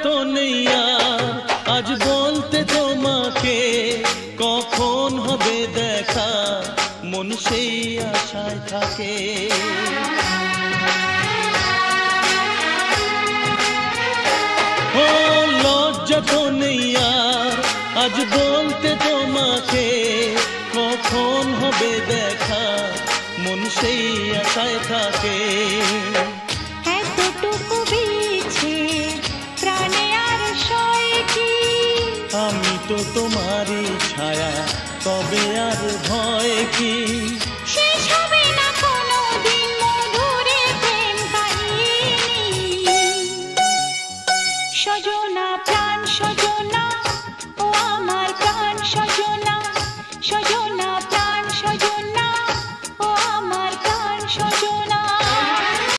তো নেই আর আজ বলতে তোমাকে কখন হবে দেখা, মন সেই আশায় থাকে। ও লজ্জা তো নেই আর আজ বলতে তোমাকে কখন হবে দেখা, মন সেই আশায় থাকে।